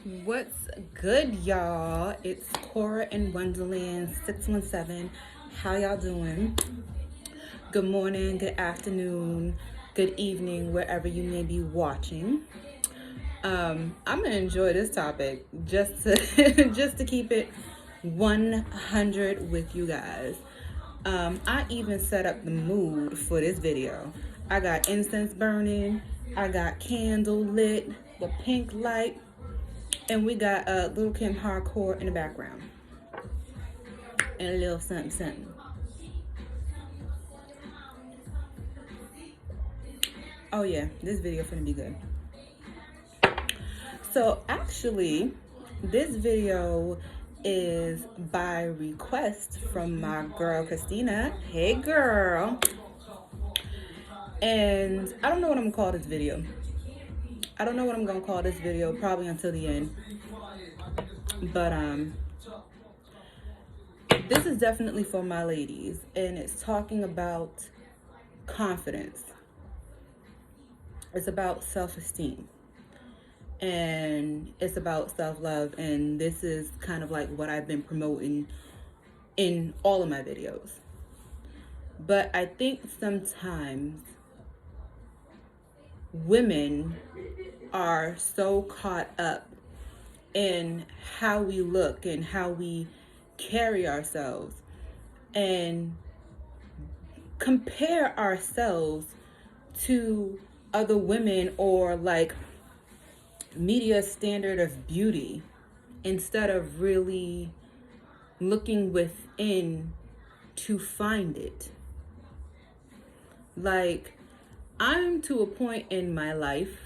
What's good, y'all? It's Cora and Wonderland 617. How y'all doing? Good morning, good afternoon, good evening, wherever you may be watching. I'm gonna enjoy this topic just to just to keep it 100 with you guys. I even set up the mood for this video. I got incense burning, I got candle lit, the pink light, and we got Little Kim Hardcore in the background. And a little something, something. Oh yeah, this video finna be good. So actually, this video is by request from my girl, Christina. Hey girl. And I don't know what I'm gonna call this video. Probably until the end. But this is definitely for my ladies, and it's talking about confidence. It's about self-esteem, and it's about self-love, and this is kind of like what I've been promoting in all of my videos. But I think sometimes women are so caught up in how we look and how we carry ourselves and compare ourselves to other women or like media standard of beauty instead of really looking within to find it. Like, I'm to a point in my life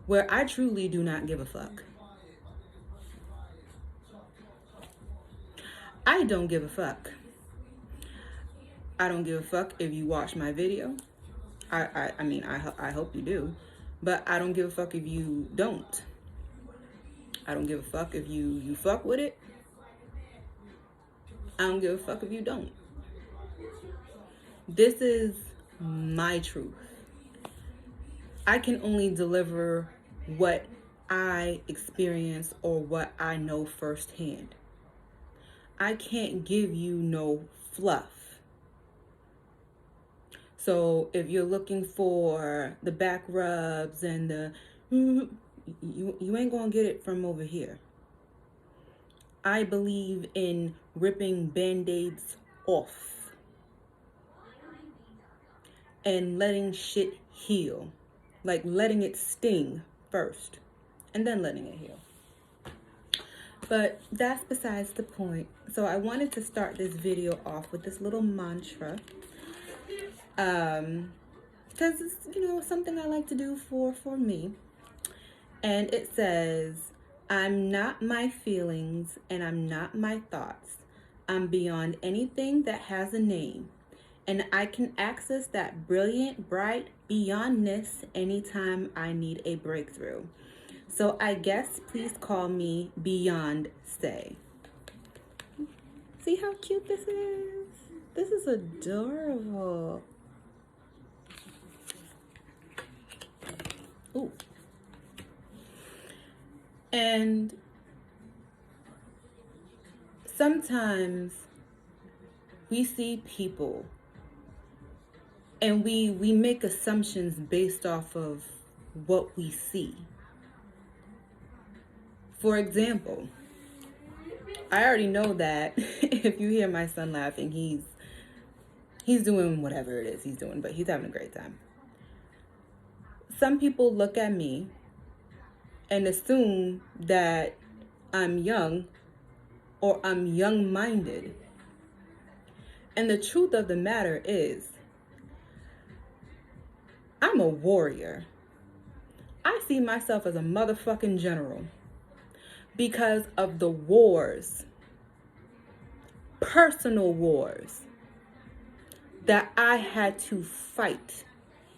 where I truly do not give a fuck. I don't give a fuck. I don't give a fuck if you watch my video. I hope you do, but I don't give a fuck if you don't. I don't give a fuck if you fuck with it. I don't give a fuck if you don't. This is my truth. I can only deliver what I experience or what I know firsthand. I can't give you no fluff. So if you're looking for the back rubs and the you ain't gonna get it from over here. I believe in ripping band-aids off and letting shit heal. Like letting it sting first and then letting it heal. But that's besides the point. So I wanted to start this video off with this little mantra. Because it's, something I like to do for me. And it says, I'm not my feelings and I'm not my thoughts. I'm beyond anything that has a name. And I can access that brilliant, bright beyondness anytime I need a breakthrough. So I guess please call me Beyonce. See how cute this is? This is adorable. Ooh. And sometimes we see people and we make assumptions based off of what we see. For example, I already know that if you hear my son laughing, he's doing whatever it is he's doing, but he's having a great time. Some people look at me and assume that I'm young or I'm young-minded. And the truth of the matter is, I'm a warrior. I see myself as a motherfucking general because of the wars, personal wars, that I had to fight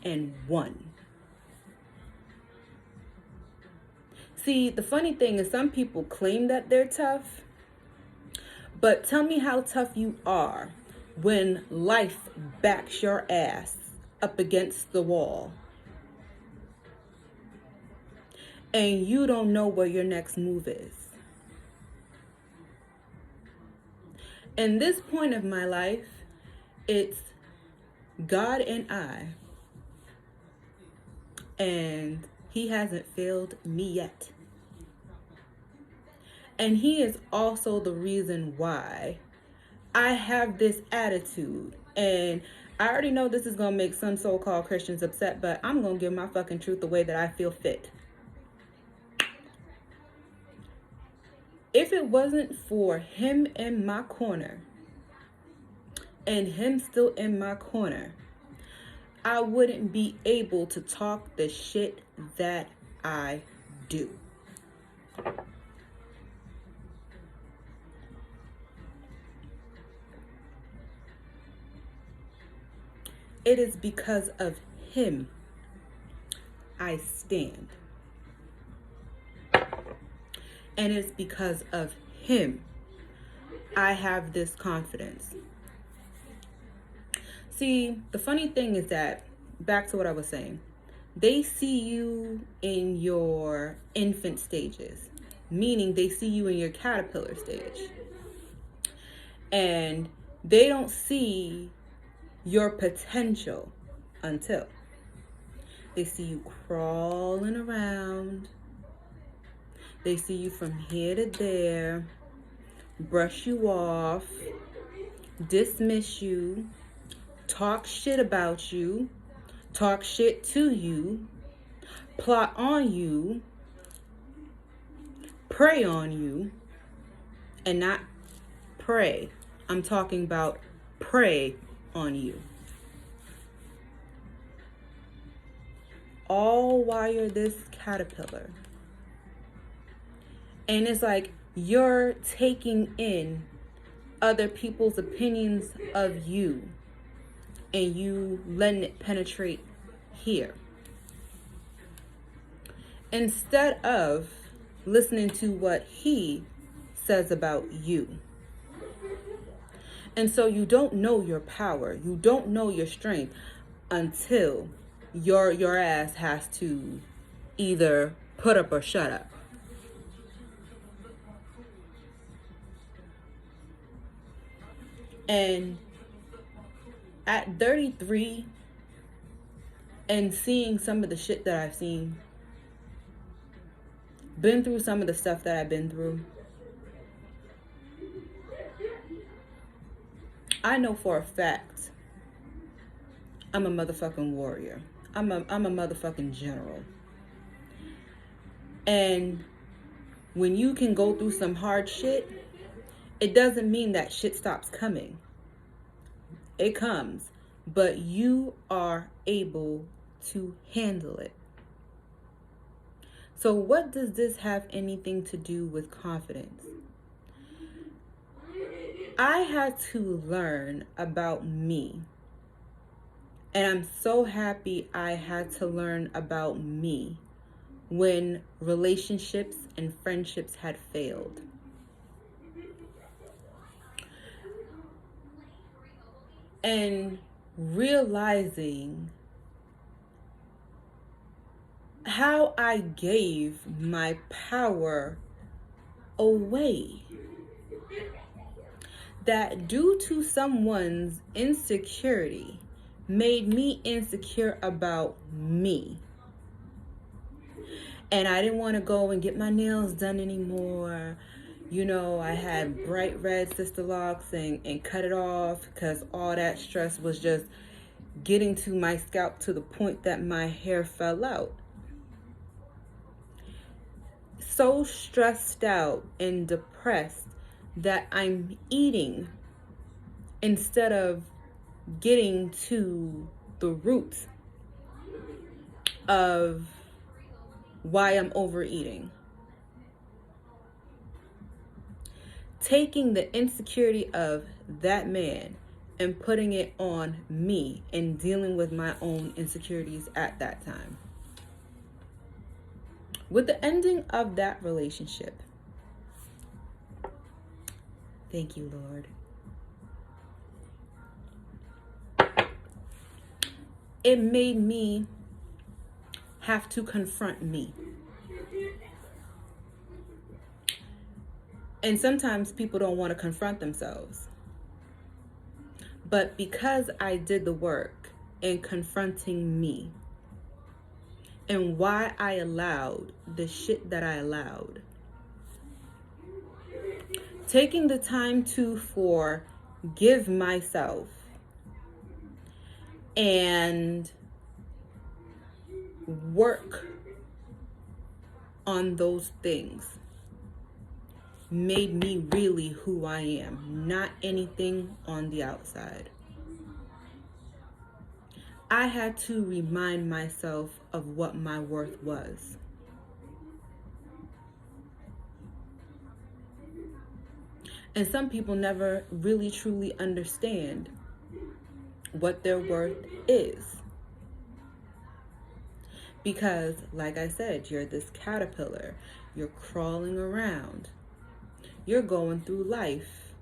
and won. See, the funny thing is some people claim that they're tough, but tell me how tough you are when life backs your ass up against the wall. and you don't know where your next move is. In this point of my life, it's God and I, and he hasn't failed me yet. And he is also the reason why I have this attitude. And I already know this is going to make some so-called Christians upset, but I'm going to give my fucking truth the way that I feel fit. If it wasn't for him in my corner, and him still in my corner, I wouldn't be able to talk the shit that I do. It is because of him I stand. And it's because of him I have this confidence. See, the funny thing is that, back to what I was saying, they see you in your infant stages, meaning they see you in your caterpillar stage. And they don't see your potential until they see you crawling around. They see you from here to there, brush you off, dismiss you, talk shit about you, talk shit to you, plot on you, prey on you, and not pray. I'm talking about prey on you. All while you're this caterpillar. And it's like you're taking in other people's opinions of you and you letting it penetrate here. Instead of listening to what he says about you. And so you don't know your power. You don't know your strength until your ass has to either put up or shut up. And at 33 and seeing some of the shit that I've seen, been through some of the stuff that I've been through, I know for a fact I'm a motherfucking warrior. I'm a motherfucking general. And when you can go through some hard shit, it doesn't mean that shit stops coming. It comes, but you are able to handle it. So what does this have anything to do with confidence? I had to learn about me. And I'm so happy I had to learn about me when relationships and friendships had failed. And realizing how I gave my power away. That due to someone's insecurity made me insecure about me. And I didn't want to go and get my nails done anymore. You know, I had bright red sister locks and cut it off because all that stress was just getting to my scalp to the point that my hair fell out. So stressed out and depressed that I'm eating instead of getting to the root of why I'm overeating. Taking the insecurity of that man and putting it on me and dealing with my own insecurities at that time. With the ending of that relationship, thank you, Lord. It made me have to confront me. And sometimes people don't want to confront themselves. But because I did the work in confronting me and why I allowed the shit that I allowed, taking the time to forgive myself and work on those things made me really who I am, not anything on the outside. I had to remind myself of what my worth was. And some people never really truly understand what their worth is. Because, like I said, you're this caterpillar. You're crawling around. You're going through life.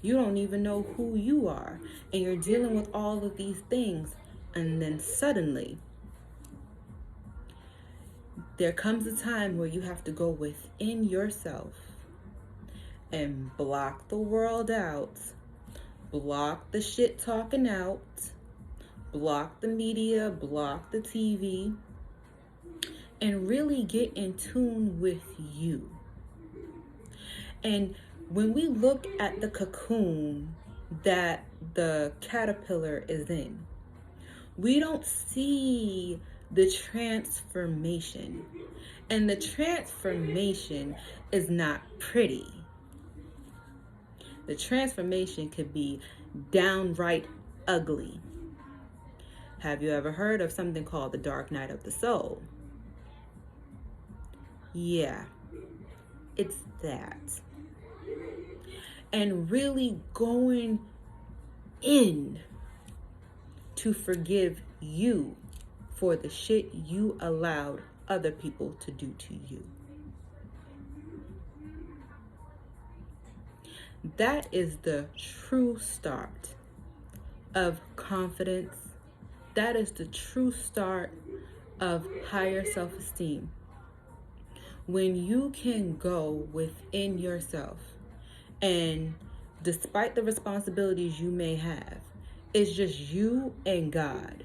You don't even know who you are. And you're dealing with all of these things. And then suddenly, there comes a time where you have to go within yourself and block the world out. Block the shit talking out. Block the media. Block the TV. And really get in tune with you. And when we look at the cocoon that the caterpillar is in, we don't see the transformation. And the transformation is not pretty. The transformation could be downright ugly. Have you ever heard of something called the dark night of the soul? Yeah, it's that. And really going in to forgive you for the shit you allowed other people to do to you. That is the true start of confidence. That is the true start of higher self-esteem. When you can go within yourself and despite the responsibilities you may have, it's just you and God.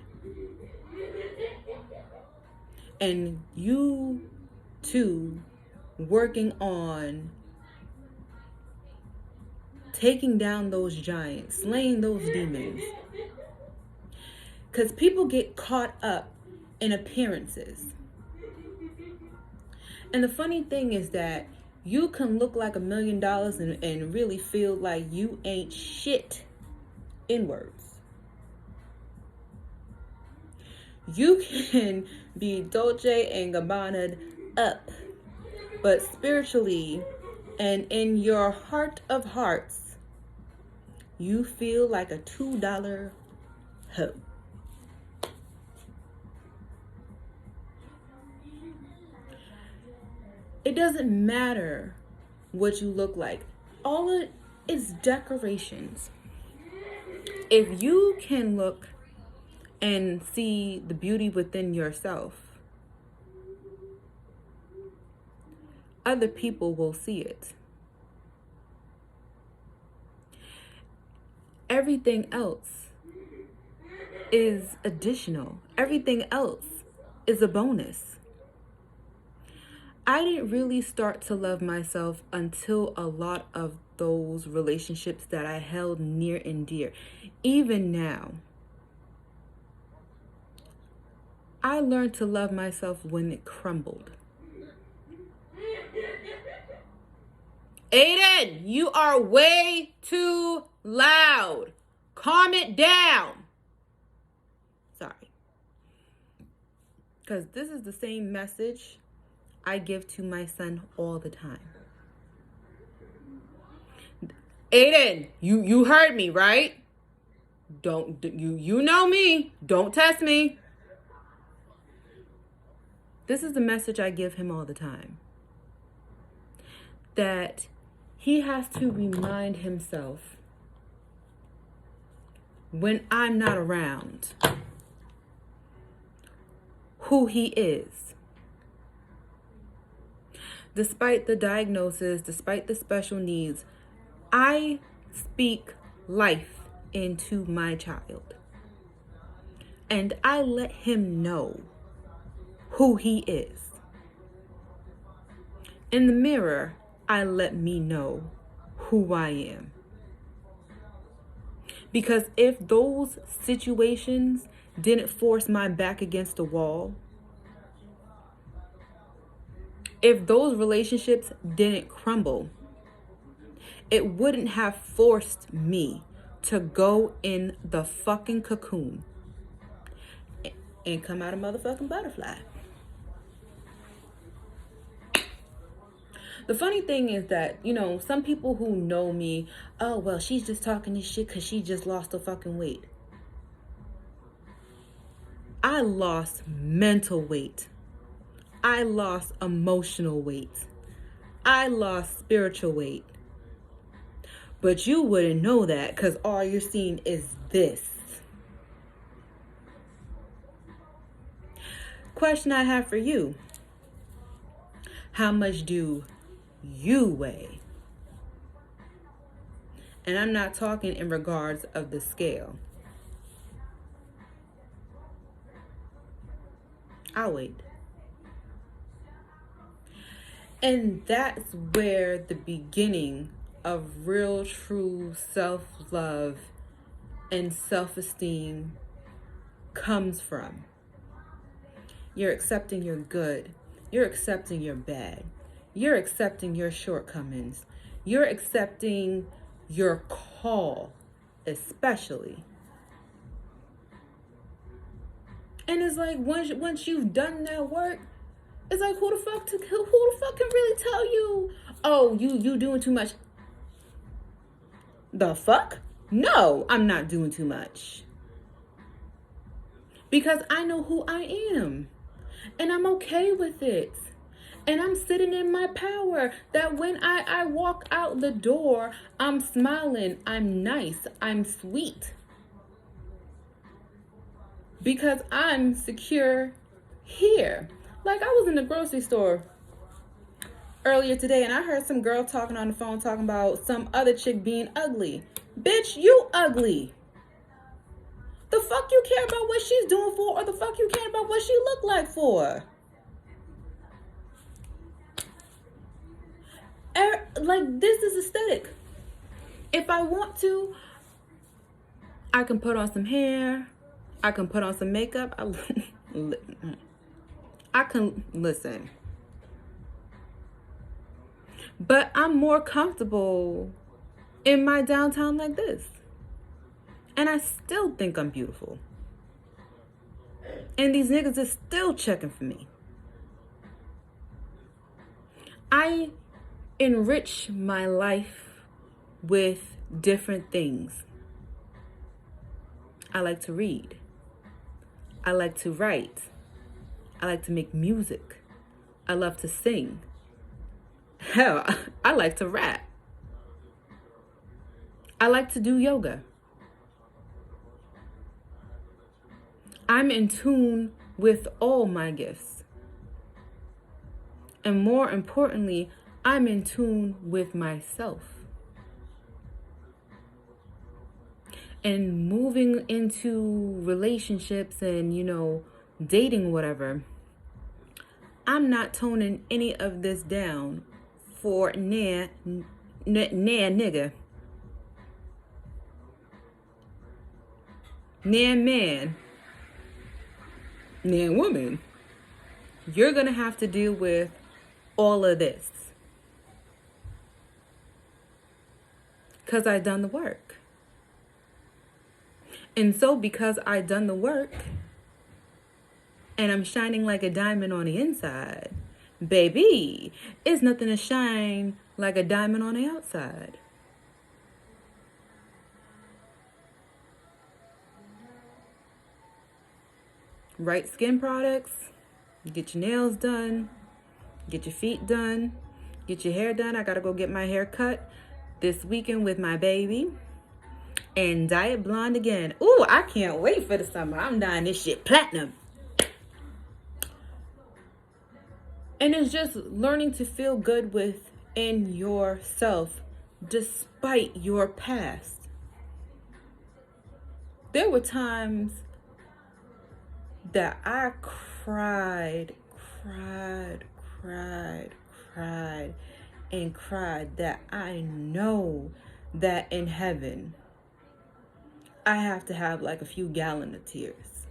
And you two working on taking down those giants, slaying those demons. Because people get caught up in appearances. And the funny thing is that you can look like $1 million and really feel like you ain't shit inwards. You can be Dolce and Gabbana up, but spiritually and in your heart of hearts, you feel like a $2 hoe. It doesn't matter what you look like. All it is decorations. If you can look and see the beauty within yourself, other people will see it. Everything else is additional. Everything else is a bonus. I didn't really start to love myself until a lot of those relationships that I held near and dear. Even now, I learned to love myself when it crumbled. Aiden, you are way too loud. Calm it down. Sorry. Because this is the same message I give to my son all the time. Aiden, you heard me, right? You know me. Don't test me. This is the message I give him all the time. That he has to remind himself when I'm not around who he is. despite the diagnosis, despite the special needs, I speak life into my child. And I let him know who he is. In the mirror, I let me know who I am. Because if those situations didn't force my back against the wall, if those relationships didn't crumble, it wouldn't have forced me to go in the fucking cocoon and come out a motherfucking butterfly. The funny thing is that, some people who know me, oh, well, she's just talking this shit because she just lost her fucking weight. I lost mental weight. I lost emotional weight. I lost spiritual weight. But you wouldn't know that because all you're seeing is this. Question I have for you. How much do you weigh? And I'm not talking in regards of the scale. I weighed. And that's where the beginning of real, true self-love and self-esteem comes from. You're accepting your good. You're accepting your bad. You're accepting your shortcomings. You're accepting your call, especially. And it's like once you've done that work, it's like who the fuck can really tell you, oh, you doing too much? The fuck? No, I'm not doing too much. Because I know who I am. And I'm okay with it. And I'm sitting in my power. That when I walk out the door, I'm smiling, I'm nice, I'm sweet. Because I'm secure here. Like I was in the grocery store earlier today and I heard some girl talking on the phone talking about some other chick being ugly. Bitch, you ugly. The fuck you care about what she's doing for, or the fuck you care about what she look like for? Like, this is aesthetic. If I want to, I can put on some hair. I can put on some makeup. I can listen. But I'm more comfortable in my downtown like this. And I still think I'm beautiful. And these niggas are still checking for me. I enrich my life with different things. I like to read. I like to write. I like to make music. I love to sing. Hell, I like to rap. I like to do yoga. I'm in tune with all my gifts. And more importantly, I'm in tune with myself. And moving into relationships and, dating, whatever, I'm not toning any of this down for nah nigga. Nah man. Nah woman. You're going to have to deal with all of this. Because I done the work. And so because I done the work and I'm shining like a diamond on the inside, baby, it's nothing to shine like a diamond on the outside. Right skin products, get your nails done, get your feet done, get your hair done. I gotta go get my hair cut this weekend with my baby. And dye it blonde again. Ooh, I can't wait for the summer. I'm dyeing this shit platinum. And it's just learning to feel good within yourself despite your past. There were times that I cried, cried, cried, cried, and cried that I know that in heaven I have to have like a few gallons of tears.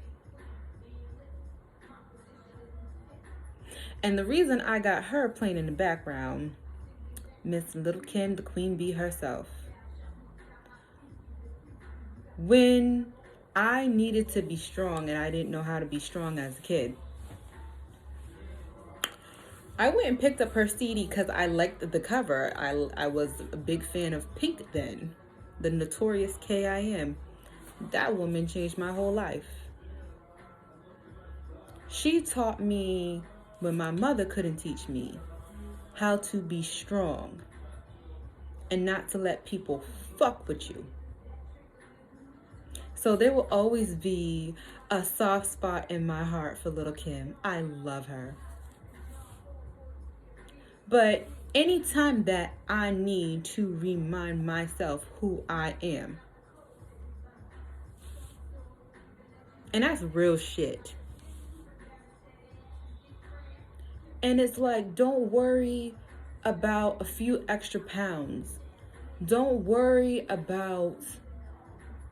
And the reason I got her playing in the background, Miss Little Kim, the Queen Bee herself, when I needed to be strong and I didn't know how to be strong as a kid, I went and picked up her CD because I liked the cover. I was a big fan of Pink then, the Notorious K.I.M. That woman changed my whole life. She taught me when my mother couldn't teach me how to be strong and not to let people fuck with you. So there will always be a soft spot in my heart for Little Kim. I love her. But anytime that I need to remind myself who I am, and that's real shit. And it's like, don't worry about a few extra pounds. Don't worry about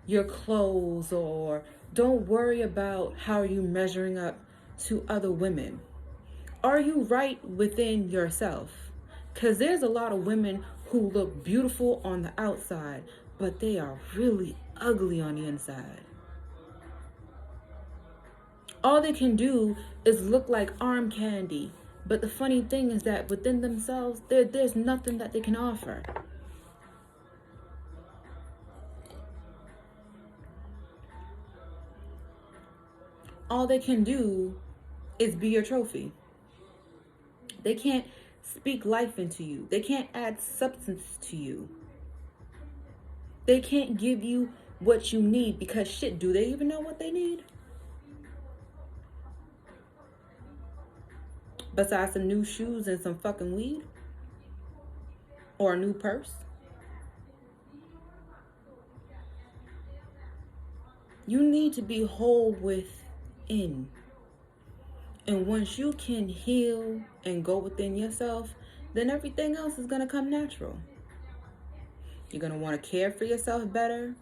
your clothes, or don't worry about how you measuring up to other women. Are you right within yourself? Because there's a lot of women who look beautiful on the outside, but they are really ugly on the inside. All they can do is look like arm candy. But the funny thing is that within themselves, there's nothing that they can offer. All they can do is be your trophy. They can't speak life into you. They can't add substance to you. They can't give you what you need because shit, do they even know what they need? Besides some new shoes and some fucking weed? Or a new purse? You need to be whole within. And once you can heal and go within yourself, then everything else is going to come natural. You're going to want to care for yourself better.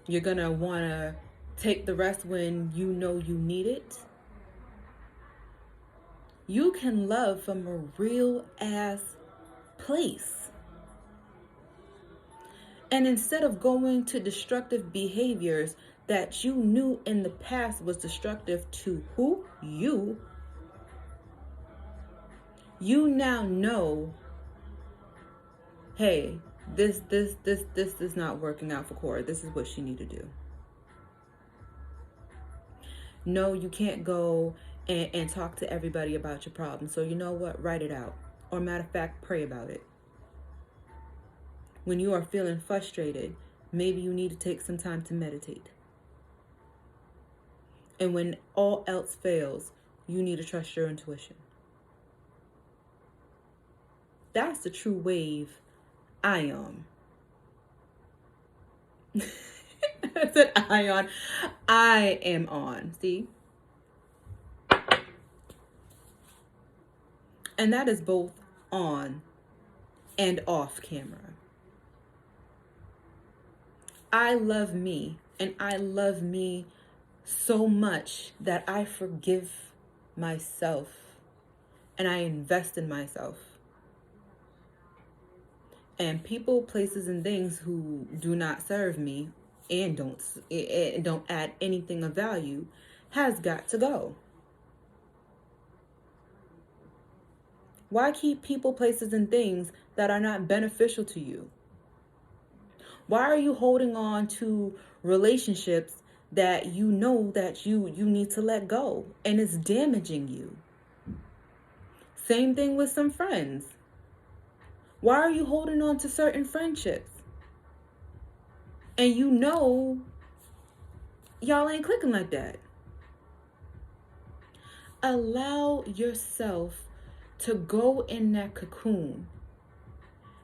You're going to want to take the rest when you know you need it. You can love from a real ass place. And instead of going to destructive behaviors that you knew in the past was destructive to who? You now know, hey, this is not working out for Cora. This is what she need to do. No, you can't go and talk to everybody about your problem. So you know what? Write it out. Or matter of fact, pray about it. When you are feeling frustrated, maybe you need to take some time to meditate. And when all else fails, you need to trust your intuition. That's the true wave I am. I said ion. I am on. See? And that is both on and off camera. I love me, and I love me so much that I forgive myself and I invest in myself. And people, places, and things who do not serve me and don't add anything of value has got to go. Why keep people, places, and things that are not beneficial to you? Why are you holding on to relationships that you know that you need to let go and it's damaging you? Same thing with some friends. Why are you holding on to certain friendships? And you know y'all ain't clicking like that. Allow yourself to go in that cocoon.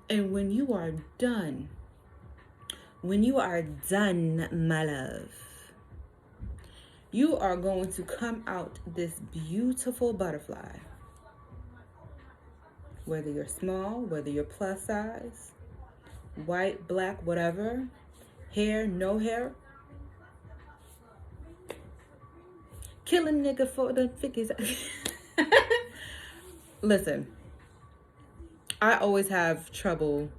And when you are done, my love, you are going to come out this beautiful butterfly. Whether you're small, whether you're plus size, white, black, whatever, hair, no hair. Kill a nigga for the figures. Listen, I always have trouble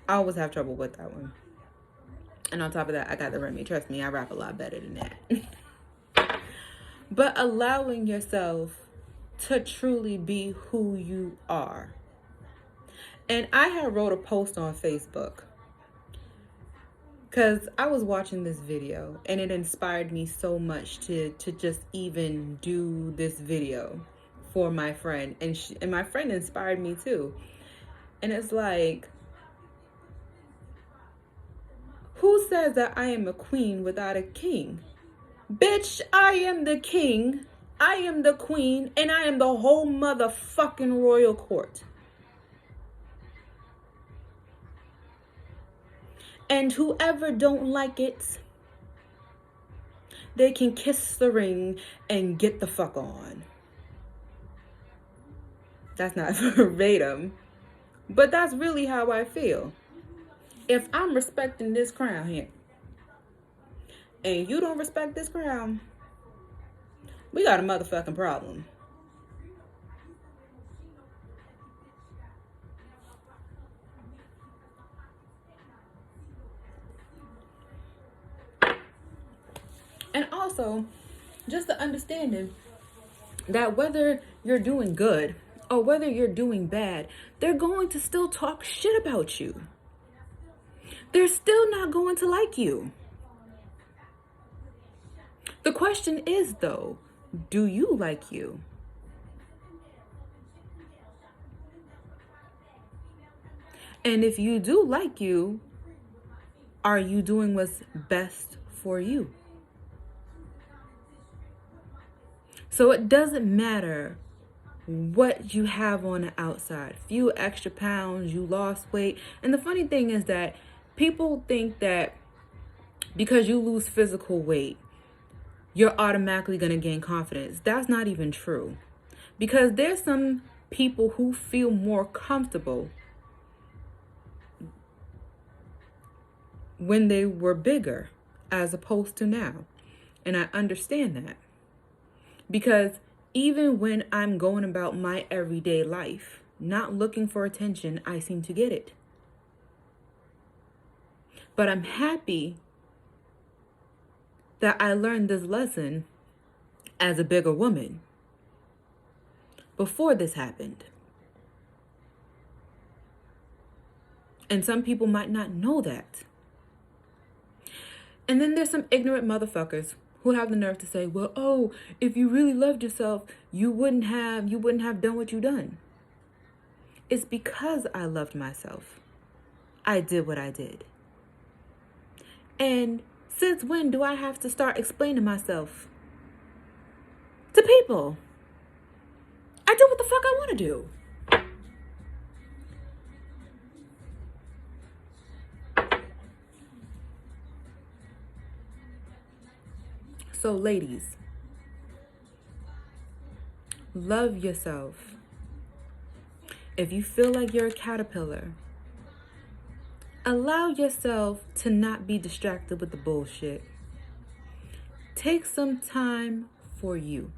with that one. And on top of that, I got the Remy. Trust me, I rap a lot better than that. But allowing yourself to truly be who you are. And I had wrote a post on Facebook because I was watching this video and it inspired me so much to just even do this video for my friend. And my friend inspired me too. And it's like, who says that I am a queen without a king? Bitch, I am the king, I am the queen, and I am the whole motherfucking royal court. And whoever don't like it, they can kiss the ring and get the fuck on. That's not verbatim, but that's really how I feel. If I'm respecting this crown here, and you don't respect this crown, we got a motherfucking problem. And also, just the understanding that whether you're doing good or whether you're doing bad, they're going to still talk shit about you. They're still not going to like you. The question is, though, do you like you? And if you do like you, are you doing what's best for you? So it doesn't matter what you have on the outside. Few extra pounds, you lost weight. And the funny thing is that people think that because you lose physical weight, you're automatically going to gain confidence. That's not even true. Because there's some people who feel more comfortable when they were bigger as opposed to now. And I understand that. Because even when I'm going about my everyday life, not looking for attention, I seem to get it. But I'm happy that I learned this lesson as a bigger woman before this happened. And some people might not know that. And then there's some ignorant motherfuckers who have the nerve to say, well, oh, if you really loved yourself, you wouldn't have done what you done. It's because I loved myself. I did what I did. And since when do I have to start explaining myself to people? I do what the fuck I want to do. So ladies, love yourself. If you feel like you're a caterpillar, allow yourself to not be distracted with the bullshit. Take some time for you.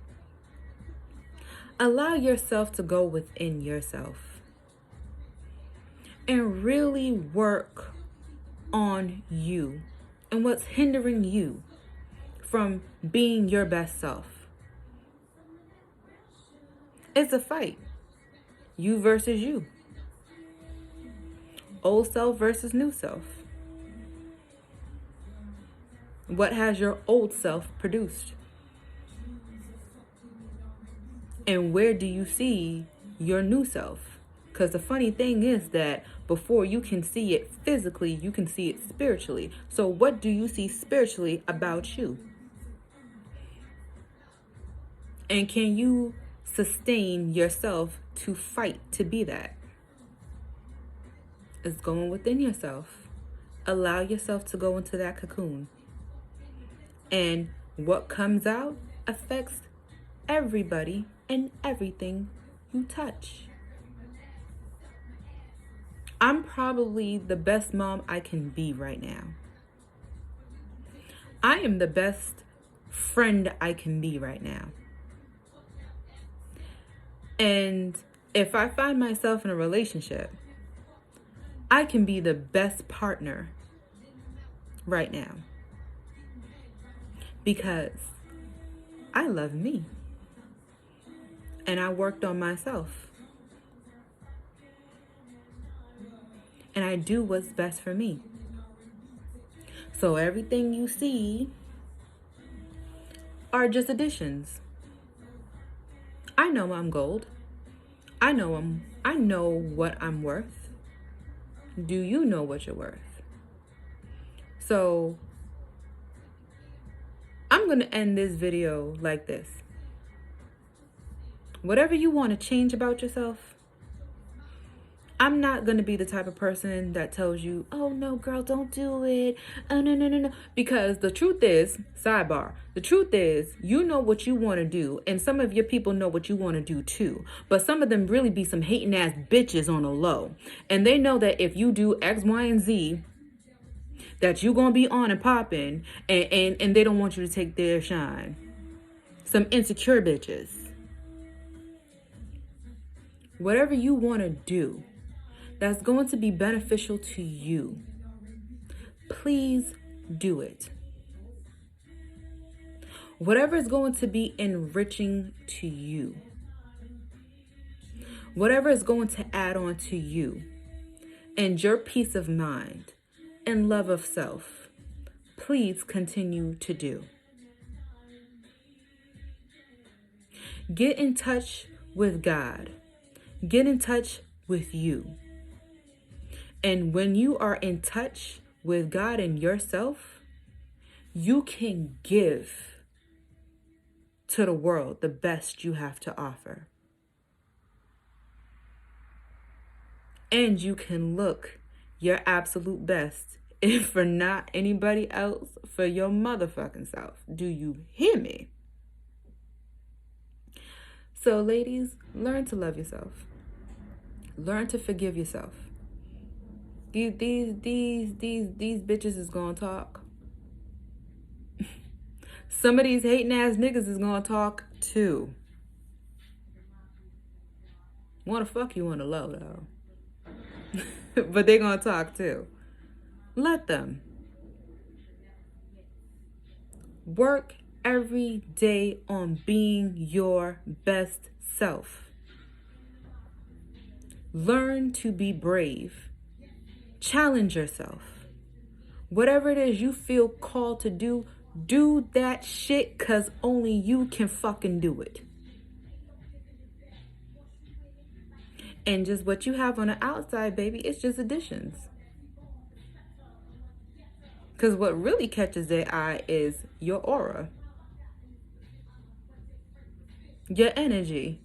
Allow yourself to go within yourself and really work on you and what's hindering you from being your best self. It's a fight. You versus you. Old self versus new self. What has your old self produced? And where do you see your new self? Because the funny thing is that before you can see it physically, you can see it spiritually. So what do you see spiritually about you? And can you sustain yourself to fight to be that? It's going within yourself. Allow yourself to go into that cocoon. And what comes out affects everybody and everything you touch. I'm probably the best mom I can be right now. I am the best friend I can be right now. And if I find myself in a relationship, I can be the best partner right now. Because I love me. And I worked on myself. And I do what's best for me. So everything you see are just additions. I know I'm gold. I know what I'm worth. Do you know what you're worth? So I'm going to end this video like this. Whatever you want to change about yourself, I'm not going to be the type of person that tells you, oh, no, girl, don't do it. Oh, no. Because the truth is, sidebar, the truth is, you know what you want to do. And some of your people know what you want to do, too. But some of them really be some hating ass bitches on the low. And they know that if you do X, Y, and Z, that you're going to be on and popping. And they don't want you to take their shine. Some insecure bitches. Whatever you want to do that's going to be beneficial to you, please do it. Whatever is going to be enriching to you, whatever is going to add on to you and your peace of mind and love of self, please continue to do. Get in touch with God. Get in touch with you. And when you are in touch with God and yourself, you can give to the world the best you have to offer. And you can look your absolute best, if for not anybody else, for your motherfucking self. Do you hear me? So ladies, learn to love yourself. Learn to forgive yourself. These bitches is gonna talk. Some of these hating ass niggas is gonna talk too. Wanna fuck you on the low though. But they gonna talk too. Let them. Work every day on being your best self. Learn to be brave. Challenge yourself. Whatever it is you feel called to do, do that shit, because only you can fucking do it. And just what you have on the outside, baby, it's just additions. Because what really catches their eye is your aura, your energy.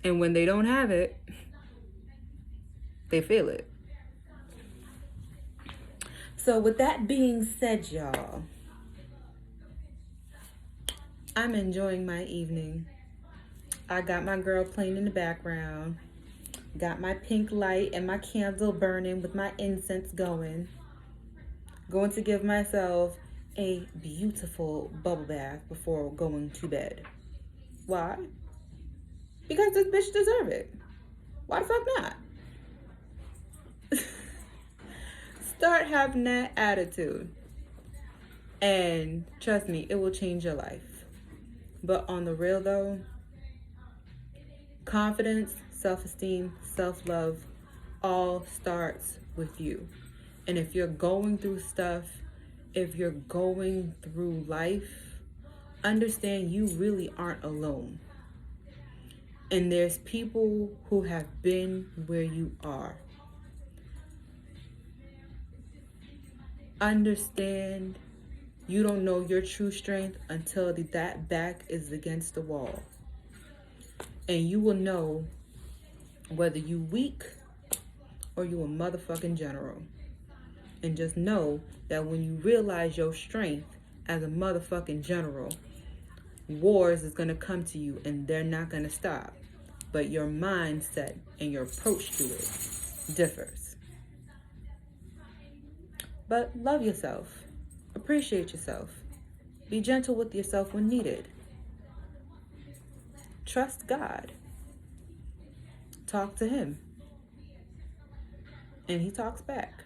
And when they don't have it, they feel it. So with that being said, y'all, I'm enjoying my evening. I got my girl playing in the background. Got my pink light and my candle burning with my incense going. Going to give myself a beautiful bubble bath before going to bed. Why? Because this bitch deserve it. Why the fuck not? Start having that attitude. And trust me, it will change your life. But on the real though, confidence, self-esteem, self-love all starts with you. And if you're going through stuff, if you're going through life, understand you really aren't alone. And there's people who have been where you are. Understand You don't know your true strength until that back is against the wall. And you will know whether you weak or you a motherfucking general. And just know that when you realize your strength as a motherfucking general, wars is going to come to you and they're not going to stop. But your mindset and your approach to it differs. But love yourself. Appreciate yourself. Be gentle with yourself when needed. Trust God. Talk to Him. And He talks back.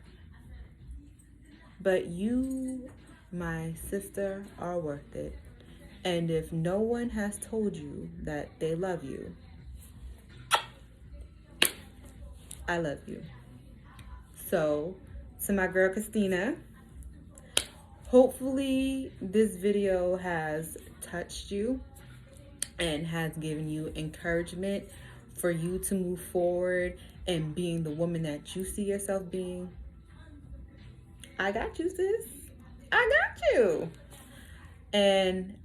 But you, my sister, are worth it. And if no one has told you that they love you, I love you. So, to my girl Christina, hopefully this video has touched you and has given you encouragement for you to move forward and being the woman that you see yourself being. I got you, sis. I got you. And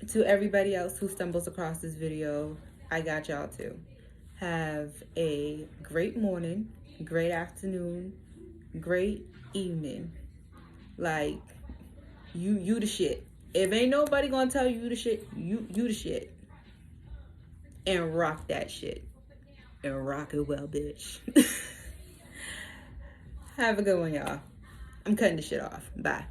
to everybody else who stumbles across this video, I got y'all too. Have a great morning, great afternoon, great evening. Like, you the shit. If ain't nobody gonna tell you the shit, you the shit. And rock that shit. And rock it well, bitch. Have a good one, y'all. I'm cutting this shit off. Bye.